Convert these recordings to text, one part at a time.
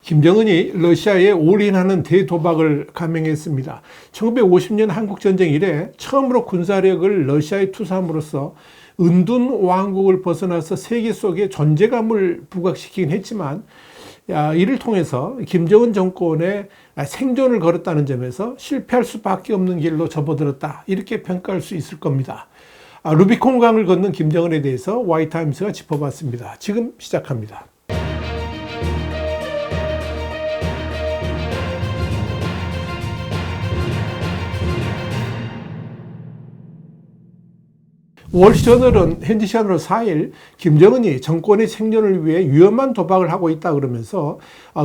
김정은이 러시아에 올인하는 대도박을 감행했습니다. 1950년 한국전쟁 이래 처음으로 군사력을 러시아에 투사함으로써 은둔 왕국을 벗어나서 세계 속에 존재감을 부각시키긴 했지만 이를 통해서 김정은 정권의 생존을 걸었다는 점에서 실패할 수밖에 없는 길로 접어들었다, 이렇게 평가할 수 있을 겁니다. 루비콘강을 건넌 김정은에 대해서 와이타임스가 짚어봤습니다. 지금 시작합니다. 월스트리트저널은 현지 시간으로 4일 김정은이 정권의 생존을 위해 위험한 도박을 하고 있다 그러면서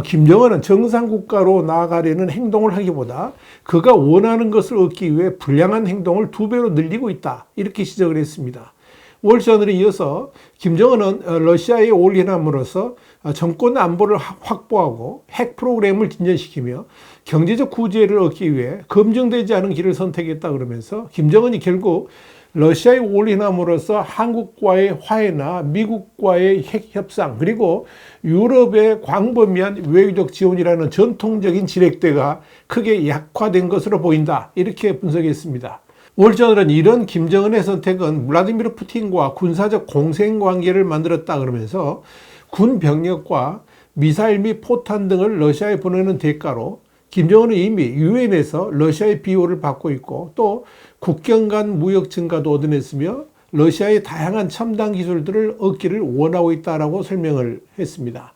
김정은은 정상국가로 나아가려는 행동을 하기보다 그가 원하는 것을 얻기 위해 불량한 행동을 2배로 늘리고 있다, 이렇게 지적을 했습니다. 월스트리트저널에 이어서 김정은은 러시아에 올인함으로써 정권 안보를 확보하고 핵 프로그램을 진전시키며 경제적 구제를 얻기 위해 검증되지 않은 길을 선택했다 그러면서 김정은이 결국 러시아에 올인함으로써 한국과의 화해나 미국과의 핵 협상, 그리고 유럽의 광범위한 외교적 지원이라는 전통적인 지렛대가 크게 약화된 것으로 보인다, 이렇게 분석했습니다. 월스트리트저널은 이런 김정은의 선택은 블라디미르 푸틴과 군사적 공생관계를 만들었다 그러면서 군 병력과 미사일 및 포탄 등을 러시아에 보내는 대가로 김정은은 이미 유엔에서 러시아의 비호를 받고 있고 또 국경 간 무역 증가도 얻어냈으며 러시아의 다양한 첨단 기술들을 얻기를 원하고 있다라고 설명을 했습니다.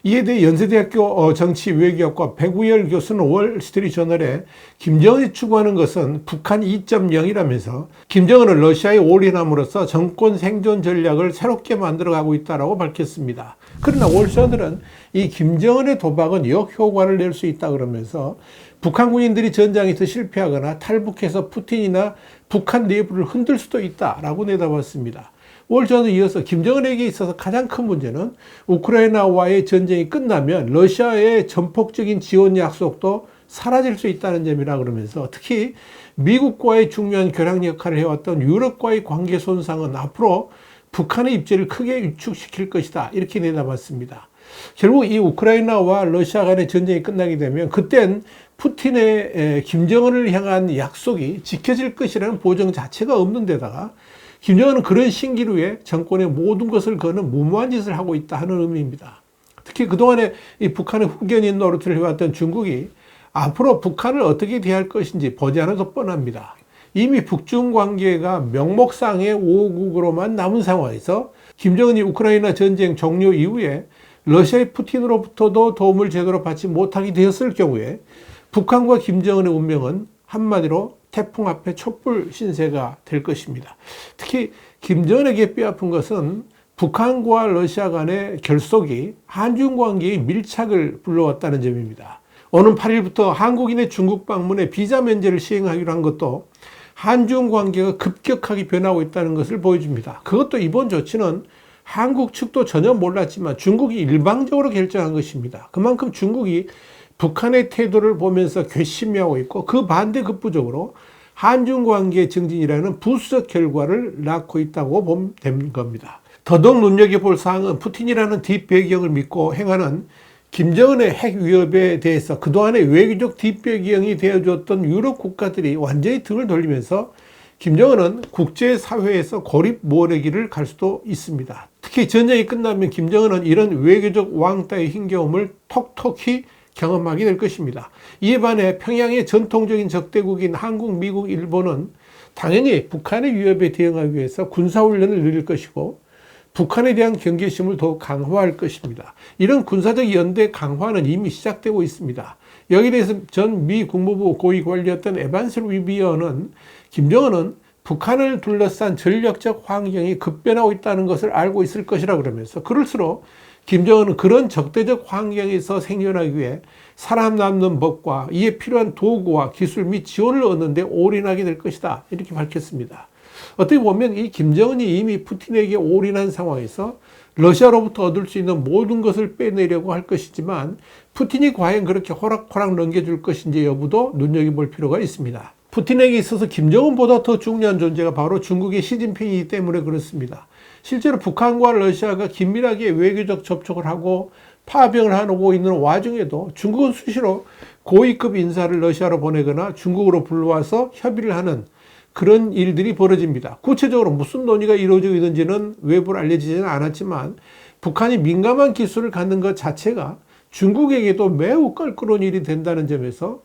이에 대해 연세대학교 정치외교학과 백우열 교수는 월스트리트저널에 김정은이 추구하는 것은 북한 2.0이라면서 김정은은 러시아에 올인함으로써 정권 생존 전략을 새롭게 만들어가고 있다고 밝혔습니다. 그러나 월스트리트저널은 이 김정은의 도박은 역효과를 낼 수 있다 그러면서 북한 군인들이 전장에서 실패하거나 탈북해서 푸틴이나 북한 내부를 흔들 수도 있다라고 내다봤습니다. 월스트리트저널에 이어서 김정은에게 있어서 가장 큰 문제는 우크라이나와의 전쟁이 끝나면 러시아의 전폭적인 지원 약속도 사라질 수 있다는 점이라 그러면서 특히 미국과의 중요한 교량 역할을 해왔던 유럽과의 관계 손상은 앞으로 북한의 입지를 크게 위축시킬 것이다, 이렇게 내다봤습니다. 결국 이 우크라이나와 러시아 간의 전쟁이 끝나게 되면 그땐 푸틴의 김정은을 향한 약속이 지켜질 것이라는 보장 자체가 없는 데다가 김정은은 그런 신기루에 정권의 모든 것을 거는 무모한 짓을 하고 있다 하는 의미입니다. 특히 그동안에 이 북한의 후견인 노릇을 해왔던 중국이 앞으로 북한을 어떻게 대할 것인지 보지 않아도 뻔합니다. 이미 북중 관계가 명목상의 오국으로만 남은 상황에서 김정은이 우크라이나 전쟁 종료 이후에 러시아의 푸틴으로부터도 도움을 제대로 받지 못하게 되었을 경우에 북한과 김정은의 운명은 한마디로 태풍 앞에 촛불 신세가 될 것입니다. 특히 김정은에게 뼈아픈 것은 북한과 러시아 간의 결속이 한중 관계의 밀착을 불러왔다는 점입니다. 오는 8일부터 한국인의 중국 방문에 비자 면제를 시행하기로 한 것도 한중 관계가 급격하게 변하고 있다는 것을 보여줍니다. 그것도 이번 조치는 한국 측도 전혀 몰랐지만 중국이 일방적으로 결정한 것입니다. 그만큼 중국이 북한의 태도를 보면서 괘씸해하고 있고 그 반대급부적으로 한중 관계 증진이라는 부수적 결과를 낳고 있다고 보면 되는 겁니다. 더더욱 눈여겨볼 사항은 푸틴이라는 뒷배경을 믿고 행하는 김정은의 핵 위협에 대해서 그동안의 외교적 뒷배경이 되어줬던 유럽 국가들이 완전히 등을 돌리면서 김정은은 국제사회에서 고립 모래기를 갈 수도 있습니다. 특히 전쟁이 끝나면 김정은은 이런 외교적 왕따의 힘겨움을 톡톡히 경험하게 될 것입니다. 이에 반해 평양의 전통적인 적대국인 한국, 미국, 일본은 당연히 북한의 위협에 대응하기 위해서 군사훈련을 늘릴 것이고 북한에 대한 경계심을 더욱 강화할 것입니다. 이런 군사적 연대 강화는 이미 시작되고 있습니다. 여기에 대해서 전 미 국무부 고위 관리였던 에반스 리비어는 김정은은 북한을 둘러싼 전략적 환경이 급변하고 있다는 것을 알고 있을 것이라 그러면서 그럴수록 김정은은 그런 적대적 환경에서 생존하기 위해 살아남는 법과 이에 필요한 도구와 기술 및 지원을 얻는 데 올인하게 될 것이다, 이렇게 밝혔습니다. 어떻게 보면 이 김정은이 이미 푸틴에게 올인한 상황에서 러시아로부터 얻을 수 있는 모든 것을 빼내려고 할 것이지만 푸틴이 과연 그렇게 호락호락 넘겨줄 것인지 여부도 눈여겨볼 필요가 있습니다. 푸틴에게 있어서 김정은보다 더 중요한 존재가 바로 중국의 시진핑이기 때문에 그렇습니다. 실제로 북한과 러시아가 긴밀하게 외교적 접촉을 하고 파병을 하고 있는 와중에도 중국은 수시로 고위급 인사를 러시아로 보내거나 중국으로 불러와서 협의를 하는 그런 일들이 벌어집니다. 구체적으로 무슨 논의가 이루어지고 있는지는 외부로 알려지지는 않았지만 북한이 민감한 기술을 갖는 것 자체가 중국에게도 매우 껄끄러운 일이 된다는 점에서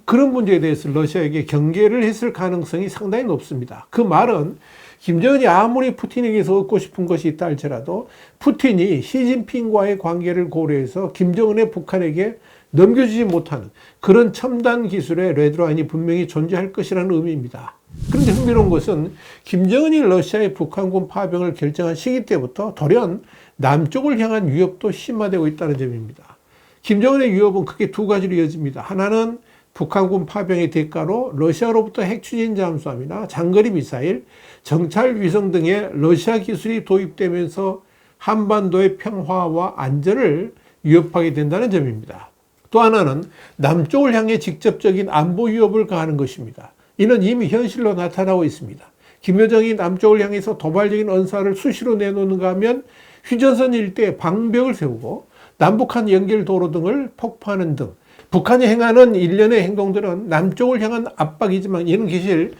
그런 문제에 대해서 러시아에게 경계를 했을 가능성이 상당히 높습니다. 그 말은 김정은이 아무리 푸틴에게서 얻고 싶은 것이 있다 할지라도 푸틴이 시진핑과의 관계를 고려해서 김정은의 북한에게 넘겨주지 못하는 그런 첨단 기술의 레드라인이 분명히 존재할 것이라는 의미입니다. 그런데 흥미로운 것은 김정은이 러시아의 북한군 파병을 결정한 시기 때부터 돌연 남쪽을 향한 위협도 심화되고 있다는 점입니다. 김정은의 위협은 크게 두 가지로 이어집니다. 하나는 북한군 파병의 대가로 러시아로부터 핵추진 잠수함이나 장거리 미사일, 정찰 위성 등의 러시아 기술이 도입되면서 한반도의 평화와 안전을 위협하게 된다는 점입니다. 또 하나는 남쪽을 향해 직접적인 안보 위협을 가하는 것입니다. 이는 이미 현실로 나타나고 있습니다. 김여정이 남쪽을 향해서 도발적인 언사를 수시로 내놓는가 하면 휴전선 일대에 방벽을 세우고 남북한 연결 도로 등을 폭파하는 등 북한이 행하는 일련의 행동들은 남쪽을 향한 압박이지만 이는 사실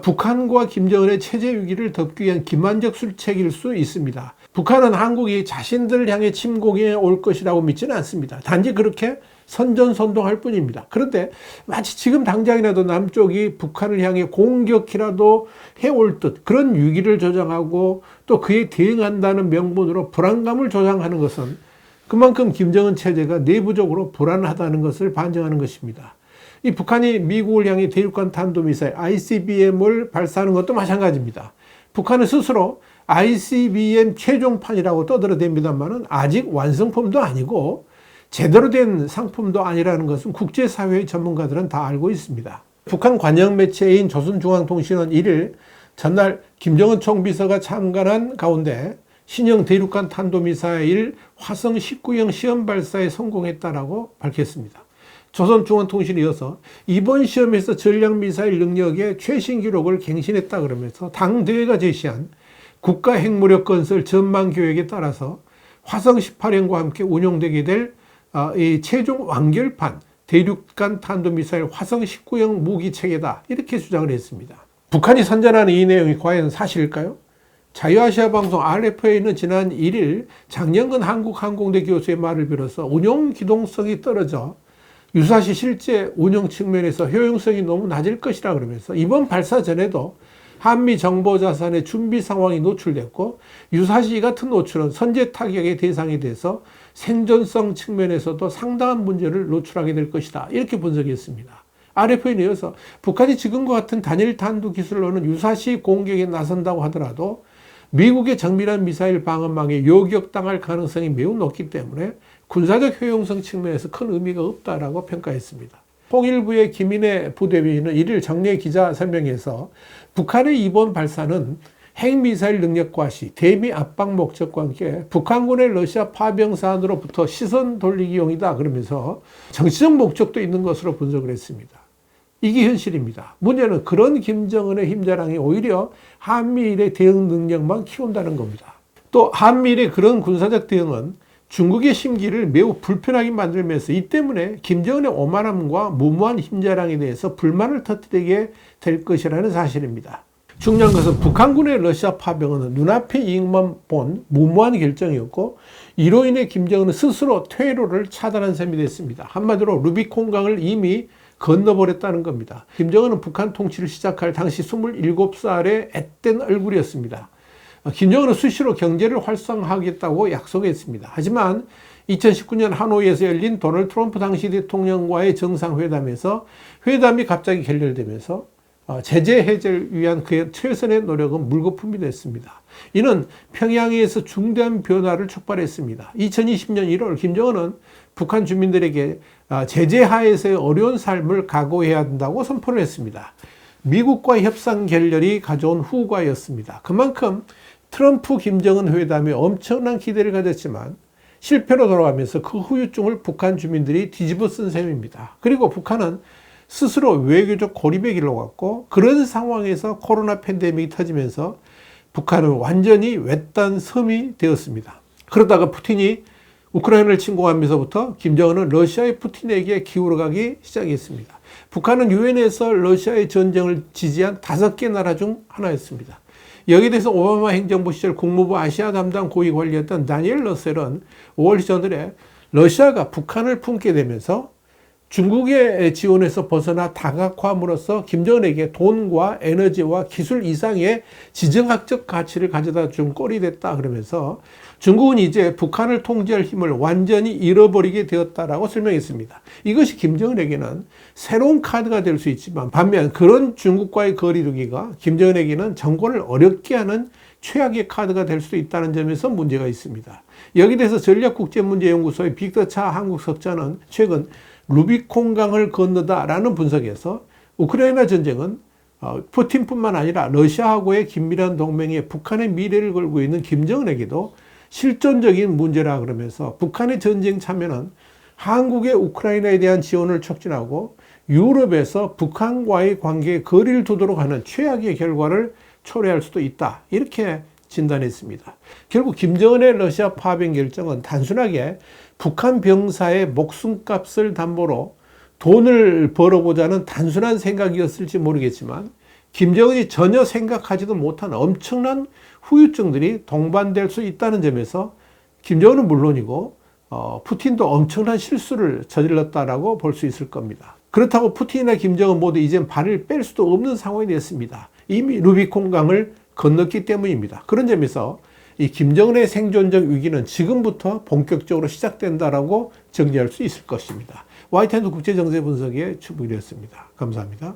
북한과 김정은의 체제 위기를 덮기 위한 기만적 술책일 수 있습니다. 북한은 한국이 자신들을 향해 침공해 올 것이라고 믿지는 않습니다. 단지 그렇게 선전선동할 뿐입니다. 그런데 마치 지금 당장이라도 남쪽이 북한을 향해 공격이라도 해올 듯 그런 위기를 조장하고 또 그에 대응한다는 명분으로 불안감을 조장하는 것은 그만큼 김정은 체제가 내부적으로 불안하다는 것을 반증하는 것입니다. 이 북한이 미국을 향해 대륙간 탄도미사일 ICBM을 발사하는 것도 마찬가지입니다. 북한은 스스로 ICBM 최종판이라고 떠들어댑니다만 아직 완성품도 아니고 제대로 된 상품도 아니라는 것은 국제사회의 전문가들은 다 알고 있습니다. 북한 관영 매체인 조선중앙통신은 1일 전날 김정은 총비서가 참관한 가운데 신형 대륙간 탄도미사일 화성 19형 시험 발사에 성공했다라고 밝혔습니다. 조선중앙통신에 이어서 이번 시험에서 전략미사일 능력의 최신 기록을 갱신했다 그러면서 당대회가 제시한 국가핵무력 건설 전망계획에 따라서 화성 18형과 함께 운용되게 될 이 최종 완결판 대륙간 탄도미사일 화성 19형 무기체계다 이렇게 주장을 했습니다. 북한이 선전하는 이 내용이 과연 사실일까요? 자유아시아 방송 RFA는 지난 1일 장영근 한국항공대 교수의 말을 빌어서 운용 기동성이 떨어져 유사시 실제 운용 측면에서 효용성이 너무 낮을 것이라 그러면서 이번 발사 전에도 한미 정보 자산의 준비 상황이 노출됐고 유사시 같은 노출은 선제 타격의 대상이 돼서 생존성 측면에서도 상당한 문제를 노출하게 될 것이다. 이렇게 분석했습니다. RFA에 이어서 북한이 지금과 같은 단일 탄도 기술로는 유사시 공격에 나선다고 하더라도 미국의 정밀한 미사일 방어망에 요격당할 가능성이 매우 높기 때문에 군사적 효용성 측면에서 큰 의미가 없다라고 평가했습니다. 통일부의 김인혜 부대변인은 1일 정례 기자 설명에서 북한의 이번 발사는 핵미사일 능력 과시, 대미 압박 목적과 함께 북한군의 러시아 파병 사안으로부터 시선 돌리기용이다 그러면서 정치적 목적도 있는 것으로 분석을 했습니다. 이게 현실입니다. 문제는 그런 김정은의 힘자랑이 오히려 한미일의 대응 능력만 키운다는 겁니다. 또 한미일의 그런 군사적 대응은 중국의 심기를 매우 불편하게 만들면서 이 때문에 김정은의 오만함과 무모한 힘자랑에 대해서 불만을 터뜨리게 될 것이라는 사실입니다. 중요한 것은 북한군의 러시아 파병은 눈앞의 이익만 본 무모한 결정이었고 이로 인해 김정은은 스스로 퇴로를 차단한 셈이 됐습니다. 한마디로 루비콘강을 이미 건너버렸다는 겁니다. 김정은은 북한 통치를 시작할 당시 27살의 앳된 얼굴이었습니다. 김정은은 수시로 경제를 활성화하겠다고 약속했습니다. 하지만 2019년 하노이에서 열린 도널드 트럼프 당시 대통령과의 정상회담에서 회담이 갑자기 결렬되면서 제재 해제를 위한 그의 최선의 노력은 물거품이 됐습니다. 이는 평양에서 중대한 변화를 촉발했습니다. 2020년 1월 김정은은 북한 주민들에게 제재 하에서의 어려운 삶을 각오해야 한다고 선포를 했습니다. 미국과 협상 결렬이 가져온 후과였습니다. 그만큼 트럼프 김정은 회담에 엄청난 기대를 가졌지만 실패로 돌아가면서 그 후유증을 북한 주민들이 뒤집어 쓴 셈입니다. 그리고 북한은 스스로 외교적 고립의 길로 갔고 그런 상황에서 코로나 팬데믹이 터지면서 북한은 완전히 외딴 섬이 되었습니다. 그러다가 푸틴이 우크라이나를 침공하면서부터 김정은은 러시아의 푸틴에게 기울어가기 시작했습니다. 북한은 유엔에서 러시아의 전쟁을 지지한 5개 나라 중 하나였습니다. 여기에 대해서 오바마 행정부 시절 국무부 아시아 담당 고위 관리였던 다니엘 러셀은 5월 전에 러시아가 북한을 품게 되면서 중국의 지원에서 벗어나 다각화함으로써 김정은에게 돈과 에너지와 기술 이상의 지정학적 가치를 가져다 준 꼴이 됐다 그러면서 중국은 이제 북한을 통제할 힘을 완전히 잃어버리게 되었다라고 설명했습니다. 이것이 김정은에게는 새로운 카드가 될 수 있지만 반면 그런 중국과의 거리두기가 김정은에게는 정권을 어렵게 하는 최악의 카드가 될 수도 있다는 점에서 문제가 있습니다. 여기에 대해서 전략국제문제연구소의 빅터차 한국석자는 최근 루비콘강을 건너다라는 분석에서 우크라이나 전쟁은 푸틴뿐만 아니라 러시아하고의 긴밀한 동맹에 북한의 미래를 걸고 있는 김정은에게도 실존적인 문제라 그러면서 북한의 전쟁 참여는 한국의 우크라이나에 대한 지원을 촉진하고 유럽에서 북한과의 관계에 거리를 두도록 하는 최악의 결과를 초래할 수도 있다. 이렇게 진단했습니다. 결국 김정은의 러시아 파병 결정은 단순하게 북한 병사의 목숨값을 담보로 돈을 벌어보자는 단순한 생각이었을지 모르겠지만 김정은이 전혀 생각하지도 못한 엄청난 후유증들이 동반될 수 있다는 점에서 김정은은 물론이고 푸틴도 엄청난 실수를 저질렀다라고 볼 수 있을 겁니다. 그렇다고 푸틴이나 김정은 모두 이젠 발을 뺄 수도 없는 상황이 됐습니다. 이미 루비콘강을 건넜기 때문입니다. 그런 점에서 이 김정은의 생존적 위기는 지금부터 본격적으로 시작된다라고 정리할 수 있을 것입니다. 와이트핸드 국제정세 분석의 추부일이었습니다. 감사합니다.